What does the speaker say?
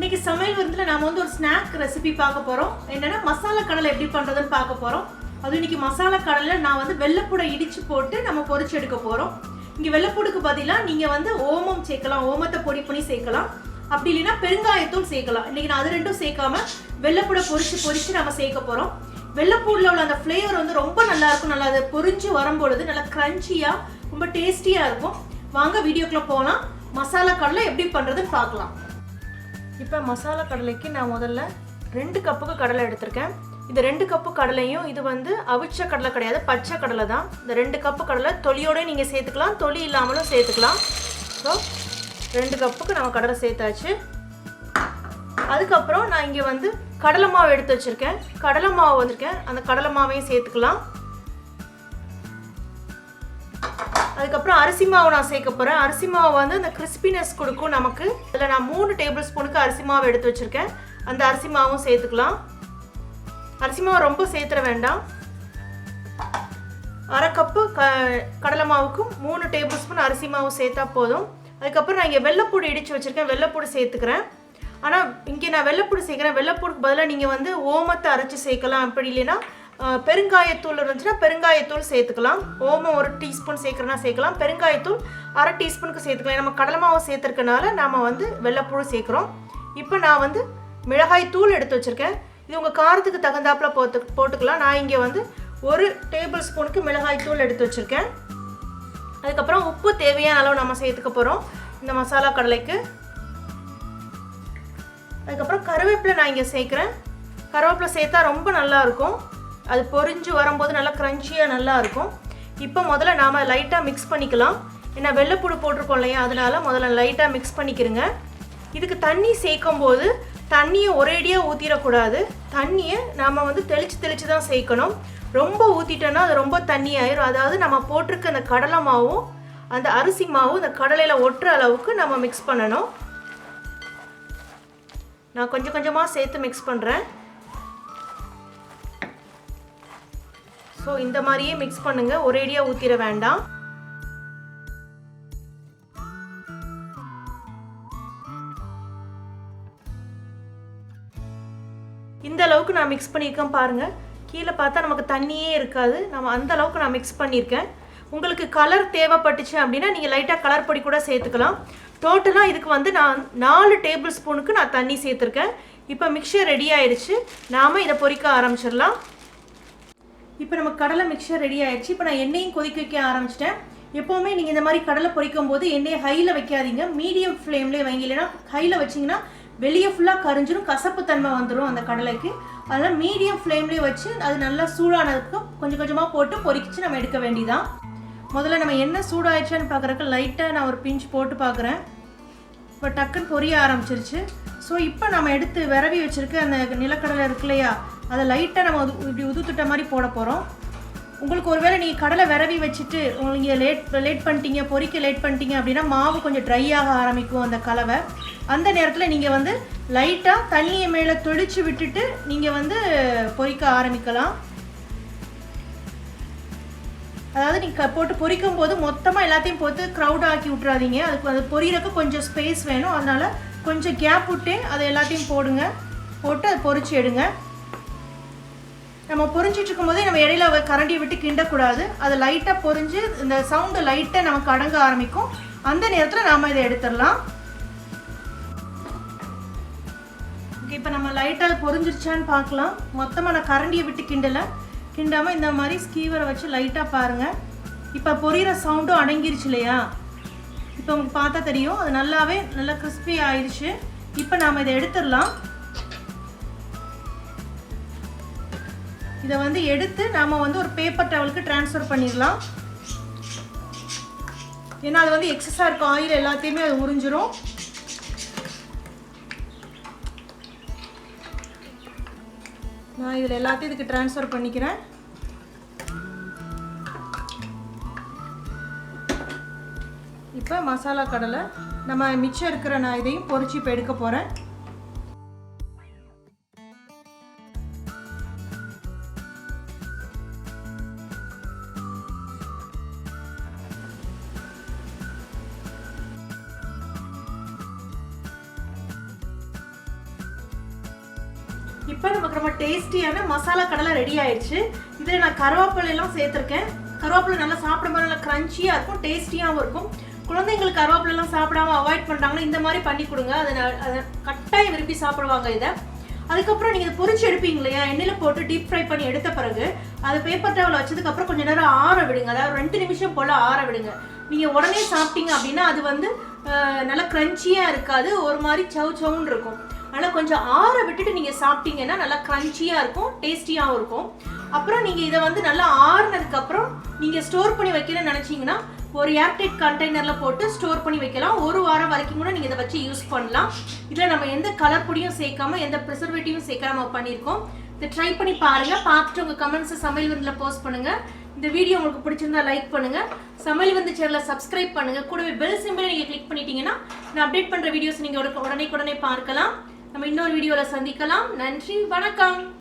இன்னைக்கு சமையல் விருந்துல நாம வந்து ஒரு ஸ்நாக் ரெசிபி பார்க்க போறோம். என்னன்னா மசாலா கடலை எப்படி பண்றதுன்னு பார்க்க போறோம். அது இன்னைக்கு மசாலா கடலை நான் வந்து வெள்ளைப்பூடை இடிச்சு போட்டு நம்ம பொரிச்சு எடுக்க போறோம். இங்க வெள்ளைப்பூடுக்கு பதிலா நீங்க வந்து ஓமம் சேர்க்கலாம், ஓமத்தை பொடி பண்ணி சேர்க்கலாம். அப்படி இல்லைன்னா பெருங்காயத்தூள் சேர்க்கலாம். இன்னைக்கு நான் அது ரெண்டும் சேர்க்காம வெள்ளைப்பூடை பொரிச்சு நம்ம சேர்க்க போறோம். வெள்ளைப்பூடுல உள்ள அந்த ஃப்ளேவர் வந்து ரொம்ப நல்லா இருக்கும். நல்லா அது பொரிஞ்சு வரும்பொழுது நல்லா கிரன்ச்சியா ரொம்ப டேஸ்டியா இருக்கும். வாங்க வீடியோக்குள்ள போகலாம். மசாலா கடலை எப்படி பண்றதுன்னு பார்க்கலாம். இப்போ மசாலா கடலைக்கு நான் முதல்ல 2 கப்புக்கு கடலை எடுத்திருக்கேன். இந்த 2 கப்பு கடலையும் இது வந்து அவிச்ச கடலை கிடையாது, பச்சை கடலை தான். இந்த 2 கப்பு கடலை தொலியோடு நீங்கள் சேர்த்துக்கலாம், தொலி இல்லாமலும் சேர்த்துக்கலாம். ஸோ 2 கப்புக்கு நம்ம கடலை சேர்த்தாச்சு. அதுக்கப்புறம் நான் இங்கே வந்து கடலை மாவு எடுத்து வச்சுருக்கேன். கடலை மாவு வந்திருக்கேன், அந்த கடலை மாவையும் சேர்த்துக்கலாம். அதுக்கப்புறம் அரிசி மாவு நான் சேர்க்க போகிறேன். அரிசி மாவு வந்து அந்த கிறிஸ்பினஸ் கொடுக்கும் நமக்கு. இதில் நான் 3 டேபிள் ஸ்பூனுக்கு அரிசி மாவு எடுத்து வச்சுருக்கேன். அந்த அரிசி மாவும் சேர்த்துக்கலாம். அரிசி மாவு ரொம்ப சேர்த்துட வேண்டாம். அரை கப்பு கடலை மாவுக்கும் 3 டேபிள் ஸ்பூன் அரிசி மாவு சேர்த்தா போதும். அதுக்கப்புறம் நான் இங்கே வெள்ளைப்பூடு இடித்து வச்சுருக்கேன், வெள்ளைப்பூடு சேர்த்துக்கிறேன். ஆனால் இங்கே நான் வெள்ளைப்பூடு சேர்க்குறேன். வெள்ளைப்பூடுக்கு பதிலாக நீங்கள் வந்து ஓமத்தை அரைச்சி சேர்க்கலாம். அப்படி இல்லைன்னா பெருங்காயத்தூள் இருந்துச்சுன்னா பெருங்காயத்தூள் சேர்த்துக்கலாம். ஓமம் 1 டீஸ்பூன் சேர்க்குறேன்னா சேர்க்கலாம், பெருங்காயத்தூள் அரை டீஸ்பூனுக்கு சேர்த்துக்கலாம். நம்ம கடலை மாவு சேர்த்துருக்கனால நம்ம வந்து வெள்ளைப்பூடு சேர்க்குறோம். இப்போ நான் வந்து மிளகாய் தூள் எடுத்து வச்சுருக்கேன். இது உங்கள் காரத்துக்கு தகுந்தாப்பில் போட்டுக்கலாம். நான் இங்கே வந்து 1 டேபிள் ஸ்பூனுக்கு மிளகாய் தூள் எடுத்து வச்சுருக்கேன். அதுக்கப்புறம் உப்பு தேவையான அளவு நம்ம சேர்த்துக்க போகிறோம் இந்த மசாலா கடலைக்கு. அதுக்கப்புறம் கருவேப்பிலை நான் இங்கே சேர்க்குறேன். கருவேப்பிலை சேர்த்தா ரொம்ப நல்லாயிருக்கும். அது பொரிஞ்சு வரும்போது நல்லா க்ரன்ச்சியாக நல்லா இருக்கும். இப்போ முதல்ல நாம் லைட்டாக மிக்ஸ் பண்ணிக்கலாம். ஏன்னா வெள்ளைப்பூடு போட்டிருக்கோம் இல்லையா, அதனால முதல்ல லைட்டாக மிக்ஸ் பண்ணிக்கிறங்க. இதுக்கு தண்ணி சேர்க்கும் போது தண்ணியை ஒரேடியாக ஊற்றிடக்கூடாது. தண்ணியை நாம் வந்து தெளித்து தான் சேர்க்கணும். ரொம்ப ஊற்றிட்டோன்னா அது ரொம்ப தண்ணி ஆயிரும். அதாவது நம்ம போட்டிருக்க அந்த கடலை மாவும் அந்த அரிசி மாவும் இந்த கடலையில் ஒட்டுற அளவுக்கு நம்ம மிக்ஸ் பண்ணணும். நான் கொஞ்சம் கொஞ்சமாக சேர்த்து மிக்ஸ் பண்ணுறேன். ஸோ இந்த மாதிரியே மிக்ஸ் பண்ணுங்கள், ஒரேடியாக ஊற்றிட வேண்டாம். இந்த அளவுக்கு நான் மிக்ஸ் பண்ணியிருக்கேன் பாருங்கள். கீழே பார்த்தா நமக்கு தண்ணியே இருக்காது. நம்ம அந்த அளவுக்கு நான் மிக்ஸ் பண்ணியிருக்கேன். உங்களுக்கு கலர் தேவைப்பட்டுச்சு அப்படின்னா நீங்கள் லைட்டாக கலர் பொடி கூட சேர்த்துக்கலாம். டோட்டலாக இதுக்கு வந்து நான் 4 டேபிள் ஸ்பூனுக்கு நான் தண்ணி சேர்த்துருக்கேன். இப்போ மிக்சர் ரெடி ஆயிடுச்சு. நாம் இதை பொரிக்க ஆரம்பிச்சிடலாம். இப்போ நம்ம கடலை மிக்சர் ரெடி ஆயிடுச்சு. இப்போ நான் எண்ணெயும் கொதிக்க வைக்க ஆரம்பிச்சிட்டேன். எப்போவுமே நீங்கள் இந்த மாதிரி கடலை பொரிக்கும் போது எண்ணெயை ஹையில் வைக்காதீங்க, மீடியம் ஃப்ளேம்லேயே வைங்க. இல்லைன்னா ஹையில் வச்சிங்கன்னா வெளியே ஃபுல்லாக கரிஞ்சிடும், கசப்பு தன்மை வந்துடும் அந்த கடலைக்கு. அதனால் மீடியம் ஃப்ளேம்லேயே வச்சு அது நல்லா சூடானதுக்கும் கொஞ்சம் கொஞ்சமாக போட்டு பொரிச்சு நம்ம எடுக்க வேண்டியதான். முதல்ல நம்ம எண்ணெய் சூடாயிடுச்சான்னு பார்க்குறக்கு லைட்டாக நான் ஒரு பிஞ்ச் போட்டு பார்க்குறேன். இப்போ டக்குன்னு பொரிய ஆரம்பிச்சிருச்சு. ஸோ இப்போ நம்ம எடுத்து விரவி வச்சுருக்க அந்த நிலக்கடலை இருக்கு இல்லையா, அதை லைட்டாக நம்ம இப்படி உதுத்துட்ட மாதிரி போட போகிறோம். உங்களுக்கு ஒருவேளை நீங்கள் கடலை விரவி வச்சுட்டு நீங்கள் லேட் பண்ணிட்டீங்க, பொரிக்க லேட் பண்ணிட்டீங்க அப்படின்னா மாவு கொஞ்சம் ட்ரை ஆக ஆரம்பிக்கும் அந்த கலவை. அந்த நேரத்தில் நீங்கள் வந்து லைட்டாக தண்ணியை மேலே தொளிச்சு விட்டுட்டு நீங்கள் வந்து பொரிக்க ஆரம்பிக்கலாம். அதாவது நீங்கள் போட்டு பொரிக்கும் போது மொத்தமாக எல்லாத்தையும் போட்டு க்ரௌட் ஆக்கி விட்றாதீங்க. அதுக்கு அது பொரியறதுக்கு கொஞ்சம் ஸ்பேஸ் வேணும். அதனால் கொஞ்சம் கேப் விட்டு அதை எல்லாத்தையும் போட்டு அதை பொரிச்சு எடுங்க. நம்ம பொரிஞ்சிட்டு இருக்கும்போதே நம்ம இடையில கரண்டியை விட்டு கிண்டக்கூடாது. அது லைட்டாக பொரிஞ்சு இந்த சவுண்டு லைட்டாக நமக்கு அடங்க ஆரம்பிக்கும். அந்த நேரத்தில் நாம் இதை எடுத்துடலாம். ஓகே, இப்போ நம்ம லைட்டாக பொரிஞ்சிருச்சான்னு பார்க்கலாம். மொத்தமாக நான் கரண்டியை விட்டு கிண்டாமல் இந்த மாதிரி ஸ்கீவரை வச்சு லைட்டாக பாருங்கள். இப்போ பொரியிற சவுண்டும் அடங்கிருச்சு இல்லையா, இப்போ உங்களுக்கு பார்த்தா தெரியும். அது நல்லா கிறிஸ்பி ஆயிடுச்சு. இப்போ நாம் இதை எடுத்துடலாம். இதை வந்து எடுத்து நாம் வந்து ஒரு பேப்பர் டவலுக்கு ட்ரான்ஸ்ஃபர் பண்ணிடலாம். ஏன்னா அது வந்து எக்ஸஸாக இருக்க ஆயில் எல்லாத்தையுமே அது உறிஞ்சிரும். நான் இதில் எல்லாத்தையும் இதுக்கு ட்ரான்ஸ்ஃபர் பண்ணிக்கிறேன். இப்போ மசாலா கடலை நம்ம மிச்சம் இருக்கிற நான் இதையும் பொரிச்சு இப்போ எடுக்க போகிறேன். இப்போ நமக்கு ரொம்ப டேஸ்டியான மசாலா கடலை ரெடி ஆயிடுச்சு. இதில் நான் கருவேப்பிலை எல்லாம் சேர்த்துருக்கேன். கருவேப்பிலை நல்லா சாப்பிடும்போது நல்லா க்ரன்ச்சியாக இருக்கும், டேஸ்டியாகவும் இருக்கும். குழந்தைங்களுக்கு கருவேப்பிலை எல்லாம் சாப்பிடாம அவாய்ட் பண்ணுறாங்கன்னா இந்த மாதிரி பண்ணி கொடுங்க. அதை கட்டாயம் விரும்பி சாப்பிடுவாங்க இதை. அதுக்கப்புறம் நீங்கள் இதை பொரிச்சு எடுப்பீங்க இல்லையா, எண்ணெயில் போட்டு டீப் ஃப்ரை பண்ணி எடுத்த பிறகு அதை பேப்பர் டவல் வச்சதுக்கப்புறம் கொஞ்சம் நேரம் ஆற விடுங்க. அதாவது 2 நிமிஷம் போல் ஆற விடுங்க. நீங்கள் உடனே சாப்பிட்டீங்க அப்படின்னா அது வந்து நல்லா க்ரன்ச்சியாக இருக்காது, ஒரு மாதிரி சவுன்னு இருக்கும். அதனால் கொஞ்சம் ஆற விட்டுட்டு நீங்கள் சாப்பிட்டீங்கன்னா நல்லா க்ரன்ச்சியாக இருக்கும், டேஸ்டியாகவும் இருக்கும். அப்புறம் நீங்கள் இதை வந்து நல்லா ஆறுனதுக்கப்புறம் நீங்கள் ஸ்டோர் பண்ணி வைக்கணும்னு நினச்சிங்கன்னா ஒரு ஏர்டைட் கண்டெய்னரில் போட்டு ஸ்டோர் பண்ணி வைக்கலாம். 1 வாரம் வரைக்கும் கூட நீங்கள் இதை வச்சு யூஸ் பண்ணலாம். இதில் நம்ம எந்த கலர் பொடியும் சேர்க்காம எந்த ப்ரிசர்வேட்டிவும் சேர்க்காம பண்ணியிருக்கோம். இதை ட்ரை பண்ணி பாருங்கள். பார்த்துட்டு உங்கள் கமெண்ட்ஸை சமையல் விருந்தில் போஸ்ட் பண்ணுங்கள். இந்த வீடியோ உங்களுக்கு பிடிச்சிருந்தா லைக் பண்ணுங்கள். சமையல் விருந்து சேனலை சப்ஸ்கிரைப் பண்ணுங்கள். கூடவே பெல் சிம்பிளை நீங்கள் கிளிக் பண்ணிட்டீங்கன்னா நான் அப்டேட் பண்ணுற வீடியோஸ் நீங்கள் உடனே பார்க்கலாம். நம்ம இன்னொரு வீடியோவில் சந்திக்கலாம். நன்றி, வணக்கம்.